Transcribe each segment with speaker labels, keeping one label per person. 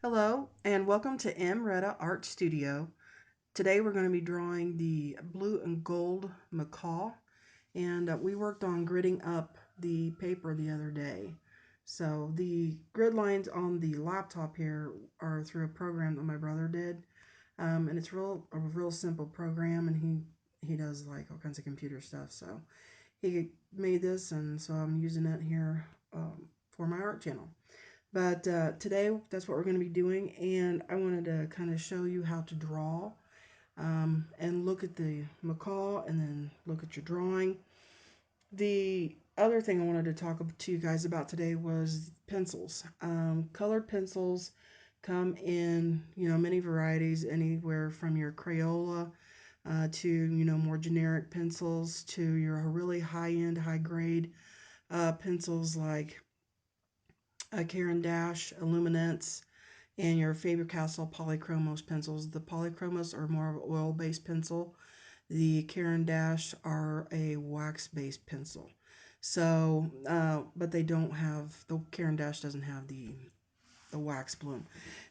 Speaker 1: Hello and welcome to M. Retta Art Studio. Today we're going to be drawing the blue and gold macaw, and we worked on gridding up the paper the other day. So the grid lines on the laptop here are through a program that my brother did, and it's a real simple program, and he does like all kinds of computer stuff. So he made this, and so I'm using it here for my art channel. But today, that's what we're going to be doing, and I wanted to kind of show you how to draw and look at the macaw and then look at your drawing. The other thing I wanted to talk to you guys about today was pencils. Colored pencils come in, many varieties, anywhere from your Crayola to, more generic pencils to your really high-end, high-grade pencils like a Caran Dash, a Luminance, and your Faber-Castell polychromos pencils. The polychromos are more of an oil-based pencil. The Caran Dash are a wax-based pencil. So, but they don't have, the Caran Dash doesn't have the wax bloom.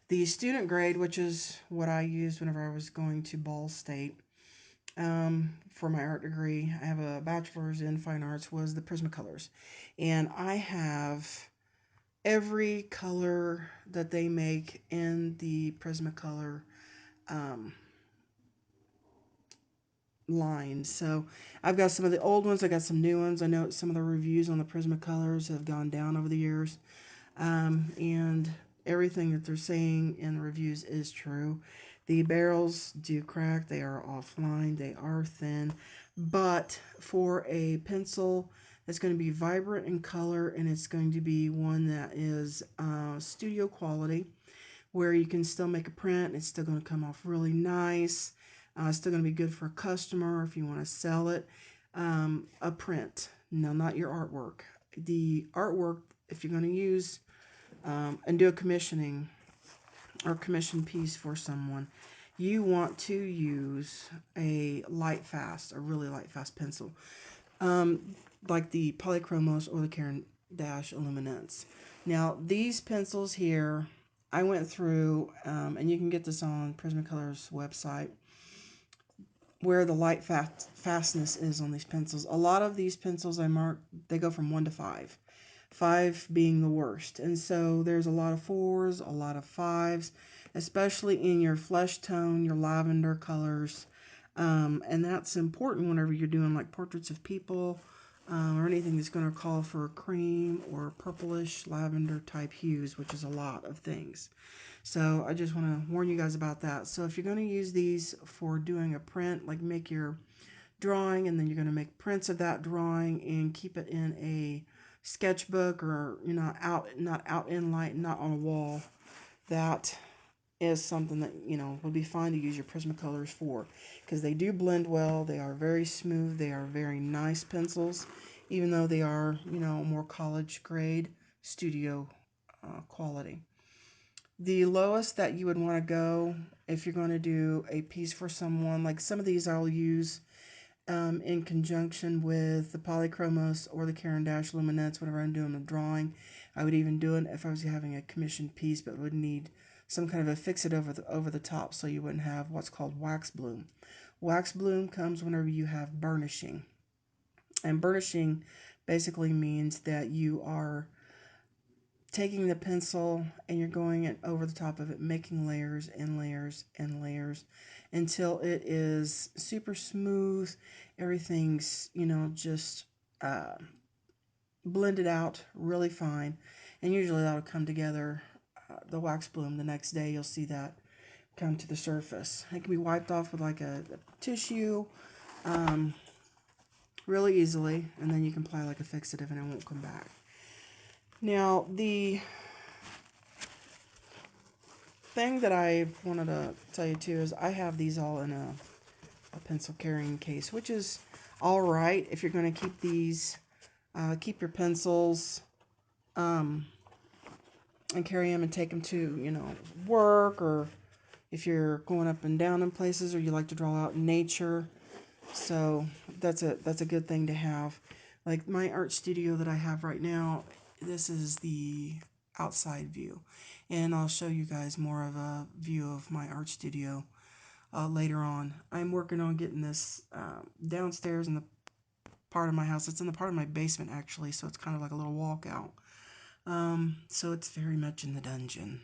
Speaker 1: The student grade, which is what I used whenever I was going to Ball State for my art degree, I have a bachelor's in fine arts, was the Prismacolors. And I have every color that they make in the Prismacolor um, line. So I've got some of the old ones. I got some new ones. I know some of the reviews on the Prismacolors have gone down over the years, and everything that they're saying in the reviews is true. The barrels do crack. They are offline. They are thin, but for a pencil that's going to be vibrant in color and it's going to be one that is studio quality, where you can still make a print and it's still going to come off really nice. It's still going to be good for a customer if you want to sell it. A print, no, not your artwork. The artwork, if you're going to use and do a commissioning or commission piece for someone, you want to use a really light fast pencil, um, like the polychromos or the Caran Dash Luminance. Now these pencils here, I went through, and you can get this on Prismacolor's website, where the light fastness is on these pencils. A lot of these pencils I marked, they go from 1 to 5. 5 being the worst. And so there's a lot of 4s, a lot of 5s, especially in your flesh tone, your lavender colors. And that's important whenever you're doing like portraits of people, or anything that's going to call for cream or purplish lavender type hues, which is a lot of things. So I just want to warn you guys about that. So if you're going to use these for doing a print, like make your drawing and then you're going to make prints of that drawing and keep it in a sketchbook, or not out in light, not on a wall, that is something that would be fine to use your Prismacolors for, because they do blend well. They are very smooth. They are very nice pencils, even though they are more college grade studio quality. The lowest that you would want to go if you're going to do a piece for someone, like some of these I'll use in conjunction with the polychromos or the Caran Dash Luminance whenever I'm doing a drawing. I would even do it if I was having a commissioned piece, but would need some kind of a fix-it over the top, so you wouldn't have what's called wax bloom. Wax bloom comes whenever you have burnishing, and burnishing basically means that you are taking the pencil and you're going it over the top of it, making layers and layers and layers until it is super smooth. Everything's, just uh, blended out really fine. And usually that'll come together, the wax bloom, the next day. You'll see that come to the surface. It can be wiped off with like a tissue um, really easily, and then you can apply like a fixative and it won't come back. Now, the thing that I wanted to tell you too is I have these all in a pencil carrying case, which is all right if you're going to keep these, keep your pencils, um, and carry them and take them to, work, or if you're going up and down in places, or you like to draw out in nature. So that's a good thing to have. Like my art studio that I have right now, this is the outside view. And I'll show you guys more of a view of my art studio later on. I'm working on getting this downstairs in the part of my house. It's in the part of my basement actually, so it's kind of like a little walkout. So it's very much in the dungeon.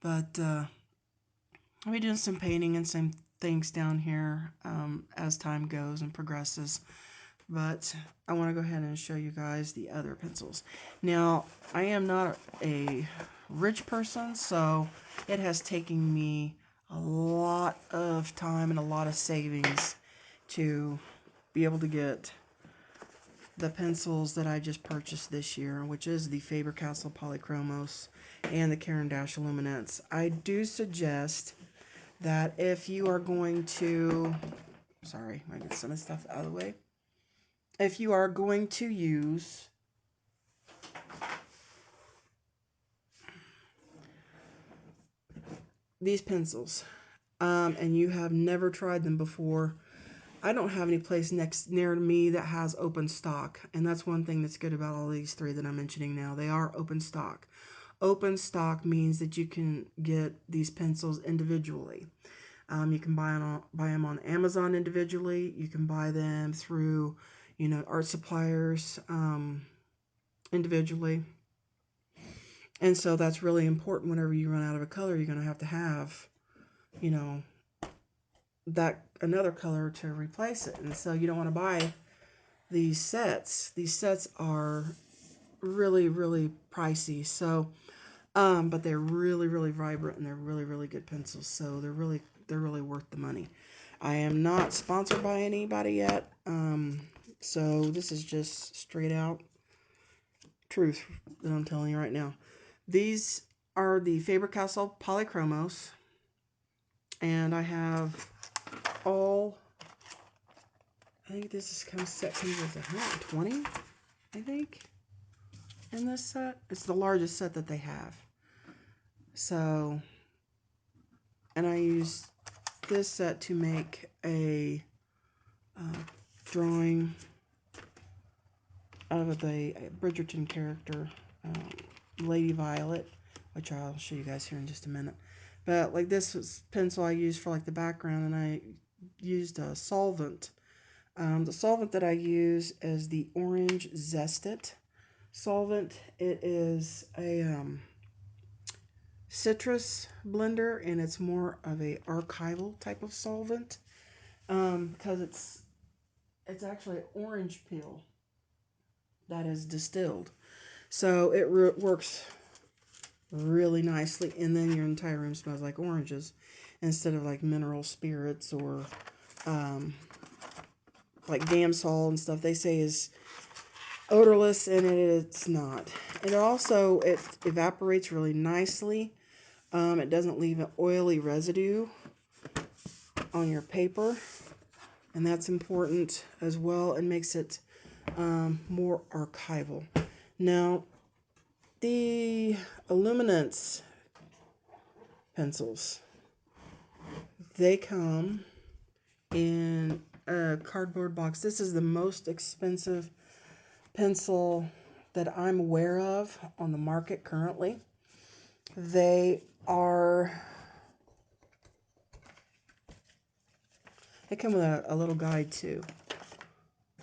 Speaker 1: But I'll be doing some painting and some things down here as time goes and progresses. But I want to go ahead and show you guys the other pencils. Now, I am not a rich person, so it has taken me a lot of time and a lot of savings to be able to get the pencils that I just purchased this year, which is the Faber-Castell polychromos and the Caran Luminance. I do suggest that if you are going to, sorry, I get some of the stuff out of the way. If you are going to use these pencils and you have never tried them before, I don't have any place near me that has open stock, and that's one thing that's good about all these three that I'm mentioning now. They are open stock. Open stock means that you can get these pencils individually. You can buy them on Amazon individually. You can buy them through, art suppliers individually. And so that's really important. Whenever you run out of a color, you're going to have, that another color to replace it. And so you don't want to buy these sets. These sets are really, really pricey. So, but they're really, really vibrant and they're really, really good pencils. So they're really worth the money. I am not sponsored by anybody yet. So this is just straight out truth that I'm telling you right now. These are the Faber-Castell polychromos, and I have all, I think this set comes with 120, I think, in this set. It's the largest set that they have. So, and I use this set to make a drawing of a Bridgerton character, Lady Violet, which I'll show you guys here in just a minute. But like this was pencil I used for like the background, and I used a solvent. The solvent that I use is the Orange Zest-It solvent. It is a citrus blender, and it's more of a archival type of solvent because it's actually orange peel that is distilled. So it works really nicely, and then your entire room smells like oranges instead of like mineral spirits or like Gamsol and stuff they say is odorless, and it's not. And it evaporates really nicely. It doesn't leave an oily residue on your paper, and that's important as well. It makes it more archival. Now, the Luminance pencils, they come in a cardboard box. This is the most expensive pencil that I'm aware of on the market currently. They come with a little guide too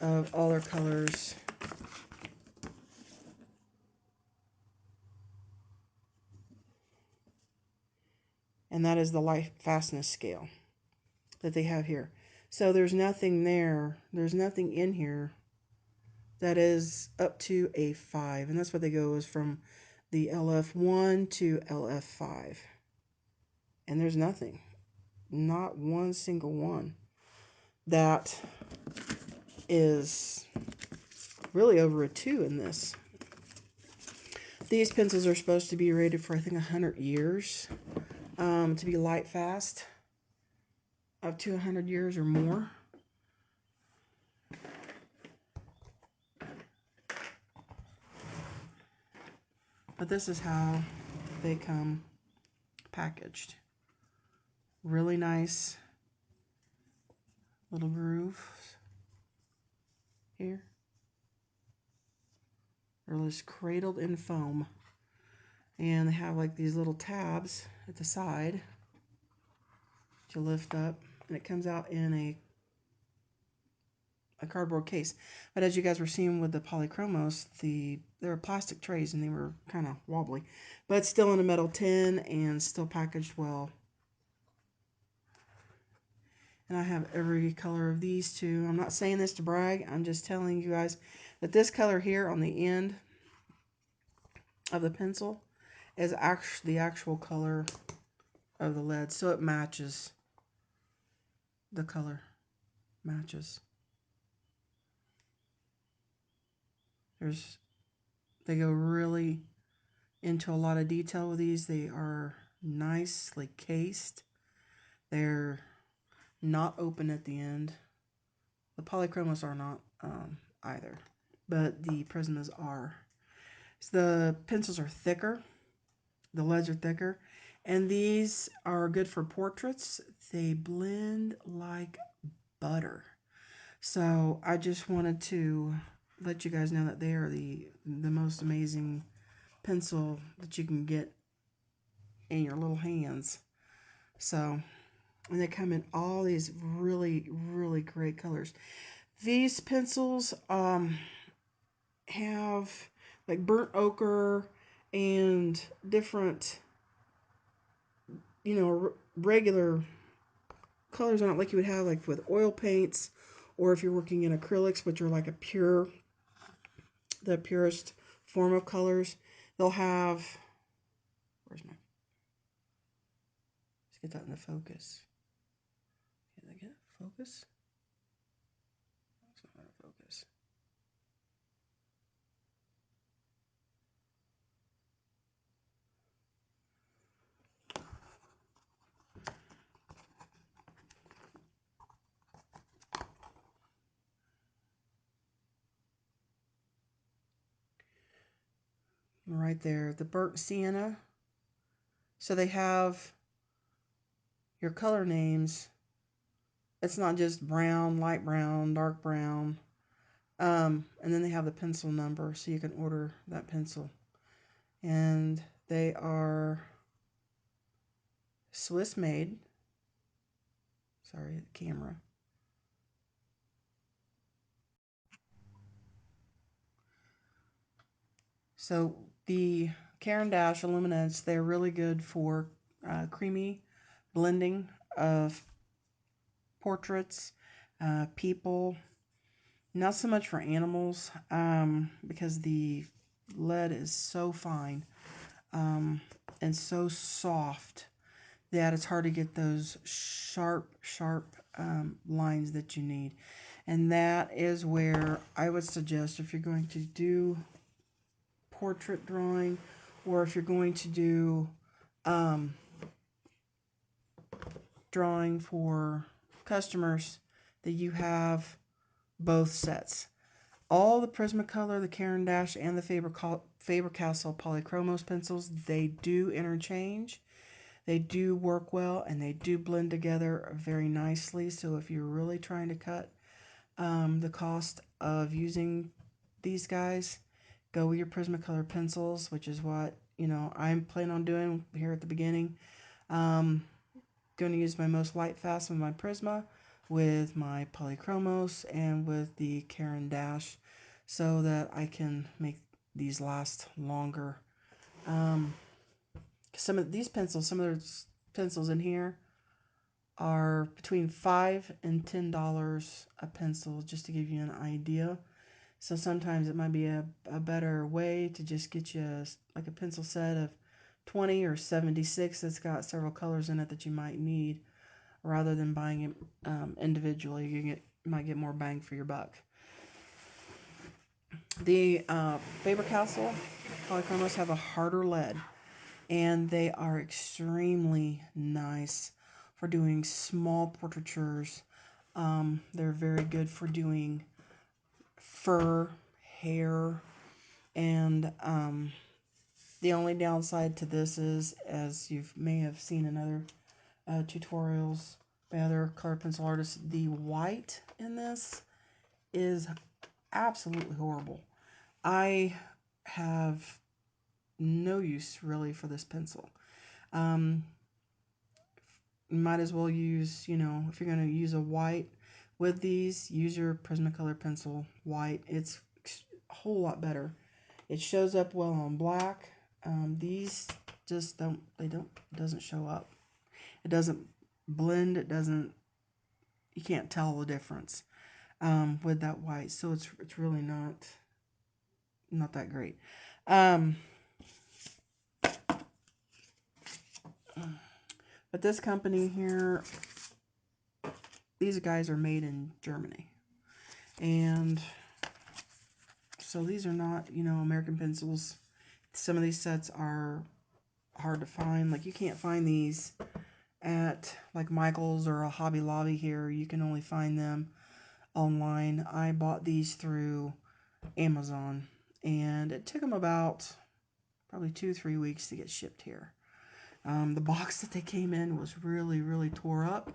Speaker 1: of all their colors. And that is the light fastness scale that they have here. So there's nothing in here that is up to a 5. And that's what they go is from the LF1 to LF5. And there's nothing. Not one single one that is really over a 2 in this. These pencils are supposed to be rated for, I think, 100 years to be light fast, up to 100 years or more. But this is how they come packaged. Really nice little grooves here. They're just cradled in foam. And they have like these little tabs at the side that you lift up, and it comes out in a cardboard case. But as you guys were seeing with the polychromos, they were plastic trays and they were kind of wobbly, but still in a metal tin and still packaged well. And I have every color of these too. I'm not saying this to brag. I'm just telling you guys that this color here on the end of the pencil is actually the actual color of the lead, so it matches. The color matches. They go really into a lot of detail with these. They are nicely cased. They're not open at the end. The polychromos are not either, but the Prismas are. So the pencils are thicker. The leads are thicker. And these are good for portraits. They blend like butter. So I just wanted to let you guys know that they are the most amazing pencil that you can get in your little hands. So, and they come in all these really, really great colors. These pencils have like burnt ochre and different, regular colors on it, like you would have like with oil paints, or if you're working in acrylics, which are like the purest form of colors. They'll have, let's get that in the focus. Can I get focus? It's not out of focus. Right there, the burnt sienna. So they have your color names. It's not just brown, light brown, dark brown. And then they have the pencil number, so you can order that pencil. And they are Swiss made. Sorry, the camera. So the Caran Dash Luminance, they're really good for creamy blending of portraits, people. Not so much for animals, because the lead is so fine and so soft that it's hard to get those sharp lines that you need. And that is where I would suggest, if you're going to do portrait drawing, or if you're going to do drawing for customers, that you have both sets. All the Prismacolor, the Caran Dash, and the Faber-Castell polychromos pencils, they do interchange. They do work well, and they do blend together very nicely. So if you're really trying to cut the cost of using these guys, go with your Prismacolor pencils, which is what I'm planning on doing here at the beginning. Going to use my most light fast with my Prisma, with my polychromos, and with the Caran Dash, so that I can make these last longer. Some of the pencils in here are between $5 and $10 a pencil, just to give you an idea. So sometimes it might be a better way to just get you like a pencil set of 20 or 76 that's got several colors in it that you might need, rather than buying it individually. You might get more bang for your buck. The Faber-Castell polychromos have a harder lead, and they are extremely nice for doing small portraitures. They're very good for doing fur, hair, and the only downside to this is, as you may have seen in other tutorials by other color pencil artists, the white in this is absolutely horrible. I have no use really for this pencil. Um, might as well use, you know, if you're going to use a white with these, use your Prismacolor pencil white. It's a whole lot better. It shows up well on black. These just don't, it doesn't show up. It doesn't blend. It doesn't, you can't tell the difference with that white. So it's really not that great. But this company here, these guys are made in Germany. And so these are not, you know, American pencils. Some of these sets are hard to find. Like you can't find these at like Michael's or a Hobby Lobby here. You can only find them online. I bought these through Amazon and it took them about probably 2-3 weeks to get shipped here. The box that they came in was really tore up.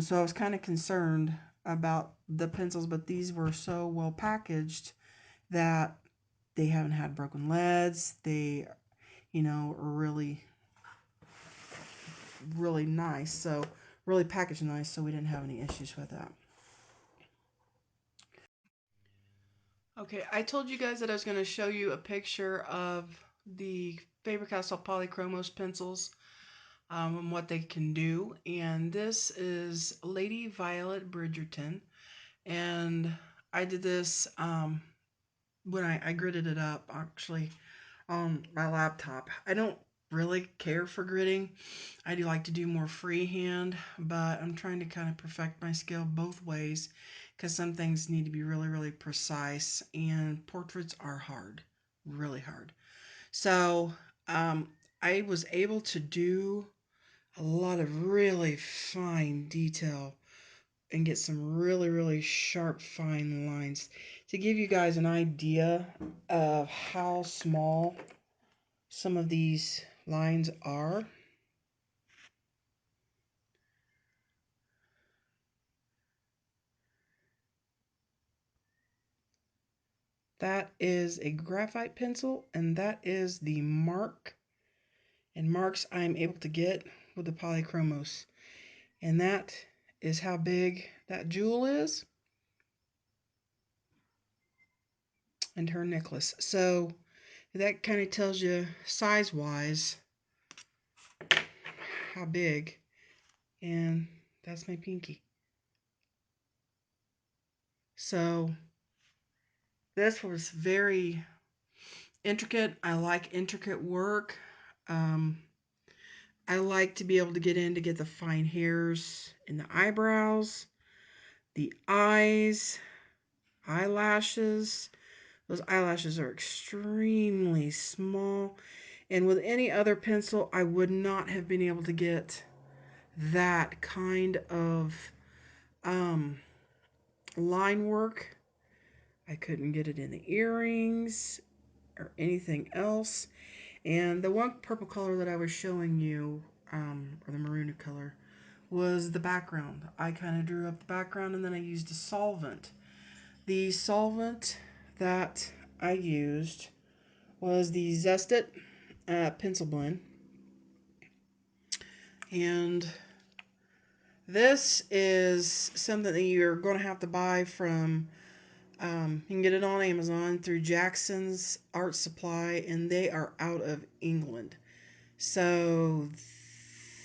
Speaker 1: So I was kind of concerned about the pencils, but these were so well packaged that they haven't had broken leads. They, you know, are really nice. So really packaged nice, so we didn't have any issues with that. Okay, I told you guys that I was going to show you a picture of the Faber-Castell polychromos pencils and what they can do. And this is Lady Violet Bridgerton. And I did this when I gridded it up actually on my laptop. I don't really care for gridding. I do like to do more freehand, but I'm trying to kind of perfect my skill both ways because some things need to be really precise and portraits are hard, really hard. So I was able to do a lot of really fine detail and get some really sharp fine lines to give you guys an idea of how small some of these lines are. That is a graphite pencil and that is the mark and marks I'm able to get with the polychromos, and that is how big that jewel is and her necklace. So that kind of tells you size wise how big, and that's my pinky. So this was very intricate. I like intricate work. um, I like to be able to get in to get the fine hairs in the eyebrows, the eyes, eyelashes. Those eyelashes are extremely small, and with any other pencil I would not have been able to get that kind of um, line work. I couldn't get it in the earrings or anything else. And the one purple color that I was showing you, or the maroon color, was the background. I kind of drew up the background and then I used a solvent. The solvent that I used was the Zest-It pencil blend. And this is something that you're going to have to buy from, you can get it on Amazon through Jackson's Art Supply, and they are out of England. So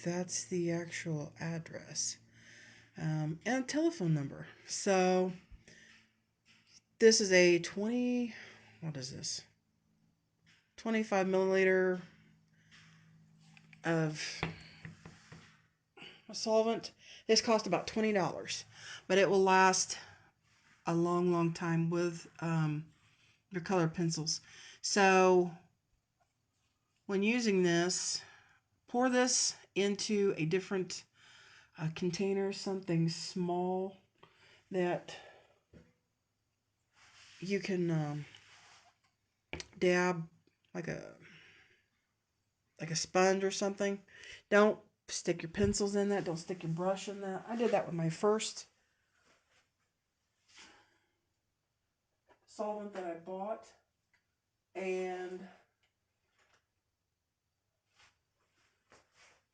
Speaker 1: that's the actual address and telephone number. So this is a 20, what is this? 25 milliliter of a solvent. This cost about $20, but it will last a long time with your color pencils. So when using this, pour this into a different container, something small that you can dab like a sponge or something. Don't stick your pencils in that. Don't stick your brush in that. I did that with my first solvent that I bought, and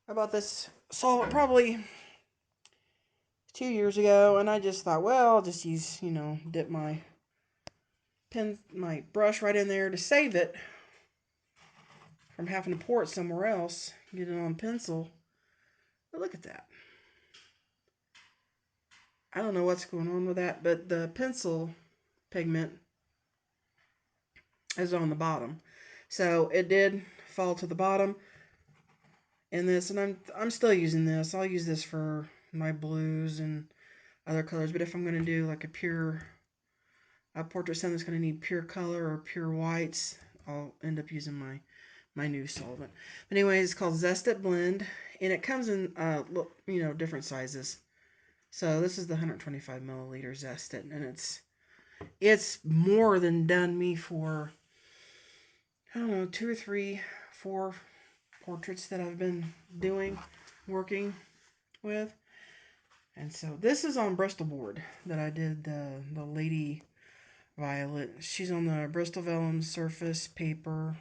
Speaker 1: I bought this solvent probably 2 years ago, and I just thought, well, I'll just use, dip my brush right in there to save it from having to pour it somewhere else, get it on pencil. But look at that. I don't know what's going on with that, but the pencil pigment is on the bottom. So it did fall to the bottom in this, and I'm still using this. I'll use this for my blues and other colors, but if I'm going to do like a portrait sun that's going to need pure color or pure whites, I'll end up using my new solvent. But anyways, it's called Zest It Blend, and it comes in different sizes. So this is the 125 milliliter Zest It, and it's more than done me for, I don't know, 2 or 3, 4 portraits that I've been working with. And so this is on Bristol board that I did the Lady Violet. She's on the Bristol Vellum surface paper,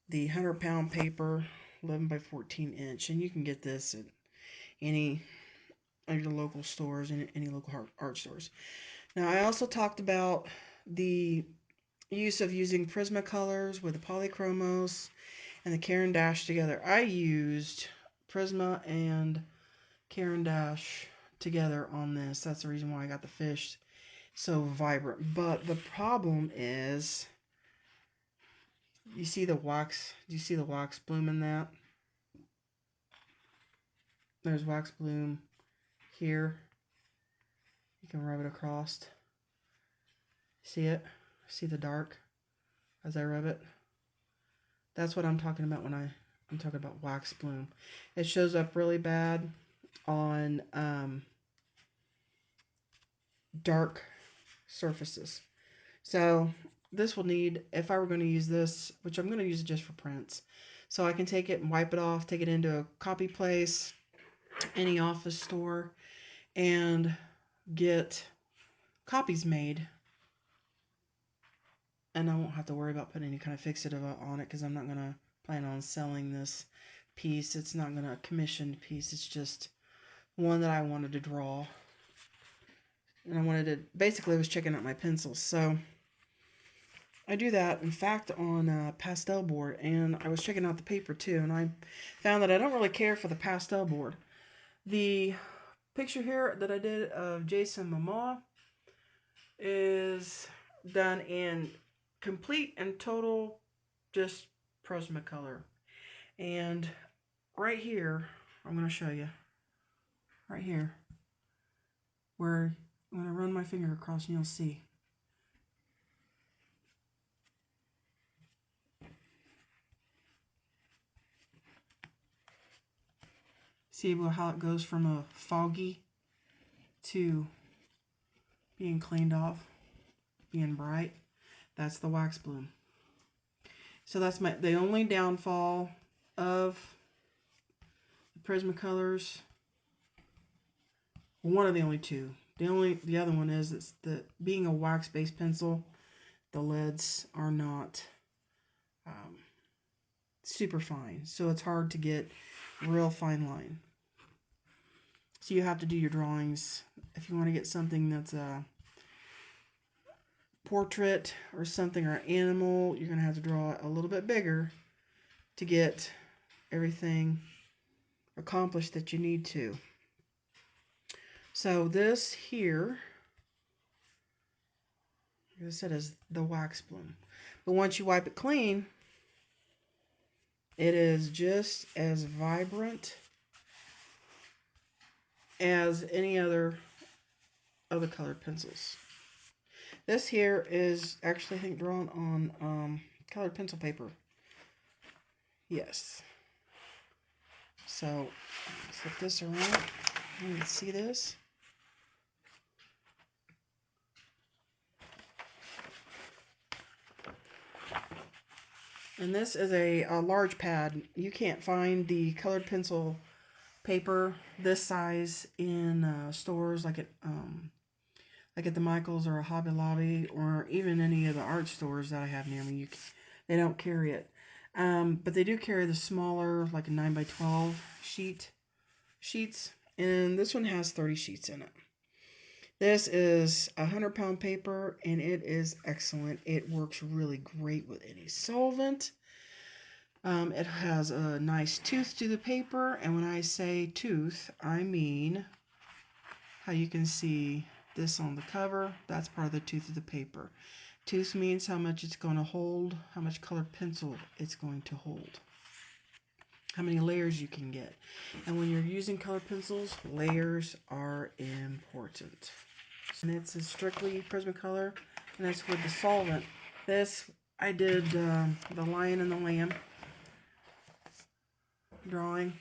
Speaker 1: the 100-pound paper, 11 by 14 inch, and you can get this at any of your local stores and any local art stores. Now, I also talked about the use of using Prismacolors with the polychromos and the Caran dash together. I used Prisma and Caran dash together on this. That's the reason why I got the fish so vibrant. But the problem is, you see the wax? Do you see the wax bloom in that? There's wax bloom here. You can rub it across. See it? See the dark as I rub it? That's what I'm talking about when I'm talking about wax bloom. It shows up really bad on dark surfaces. So this will need, if I were going to use this, which I'm going to use it just for prints, so I can take it and wipe it off, take it into a copy place, any office store, and get copies made. And I won't have to worry about putting any kind of fixative on it, because I'm not going to plan on selling this piece. It's not going to commissioned piece. It's just one that I wanted to draw. And I wanted to, basically I was checking out my pencils. So I do that, in fact, on pastel board, and I was checking out the paper too, and I found that I don't really care for the pastel board. The picture here that I did of Jason Momoa is done in complete and total just Prismacolor. And right here, I'm going to show you, right here, where I'm going to run my finger across and you'll see. See how it goes from a foggy to being cleaned off, being bright. That's the wax bloom. So that's the only downfall of the Prismacolors. One of the only two. The other one is that being a wax-based pencil, the leads are not super fine, so it's hard to get real fine line. So you have to do your drawings. If you want to get something that's a portrait or something, or animal, you're going to have to draw it a little bit bigger to get everything accomplished that you need to. So this here, as I said, is the wax bloom. But once you wipe it clean, it is just as vibrant as any other colored pencils. This here is actually, I think, drawn on colored pencil paper. Yes. So, flip this around. You can see this. And this is a large pad. You can't find the colored pencil paper this size in stores like at the Michaels or a Hobby Lobby, or even any of the art stores that I have near me. They don't carry it. But they do carry the smaller, like a 9 by 12 sheets, and this one has 30 sheets in it. This is a 100-pound paper, and it is excellent. It works really great with any solvent. It has a nice tooth to the paper, and when I say tooth, I mean how you can see this on the cover. That's part of the tooth of the paper. Tooth means how much it's going to hold, how much colored pencil it's going to hold, how many layers you can get. And when you're using colored pencils, layers are important. And it's a strictly Prismacolor, and it's with the solvent. This, I did the lion and the lamb drawing,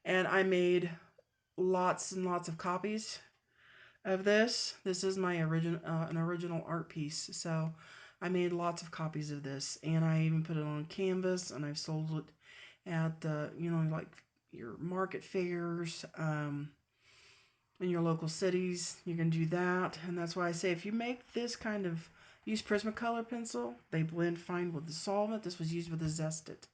Speaker 1: and I made lots and lots of copies of this. This is my an original art piece, so I made lots of copies of this, and I even put it on canvas, and I've sold it at like your market fairs, in your local cities. You can do that, and that's why I say if you make this kind of use Prismacolor pencil, they blend fine with the solvent. This was used with the Zest-It.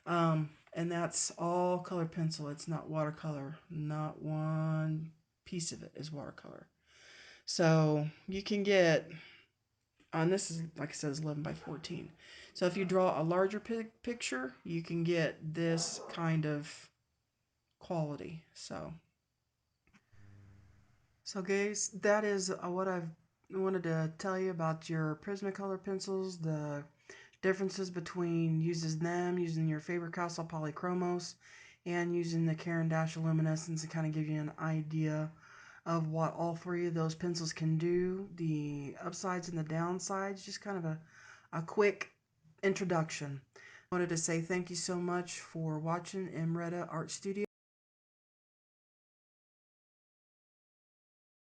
Speaker 1: And that's all colored pencil. It's not watercolor. Not one piece of it is watercolor. So you can get, and this is, like I said, is 11 by 14. So if you draw a larger picture, you can get this kind of quality. So guys, that is what I've wanted to tell you about your Prismacolor pencils, the differences between using your Faber-Castell polychromos and using the Caran luminescence, to kind of give you an idea of what all three of those pencils can do, the upsides and the downsides, just kind of a quick introduction. I wanted to say thank you so much for watching Imretta Art Studio.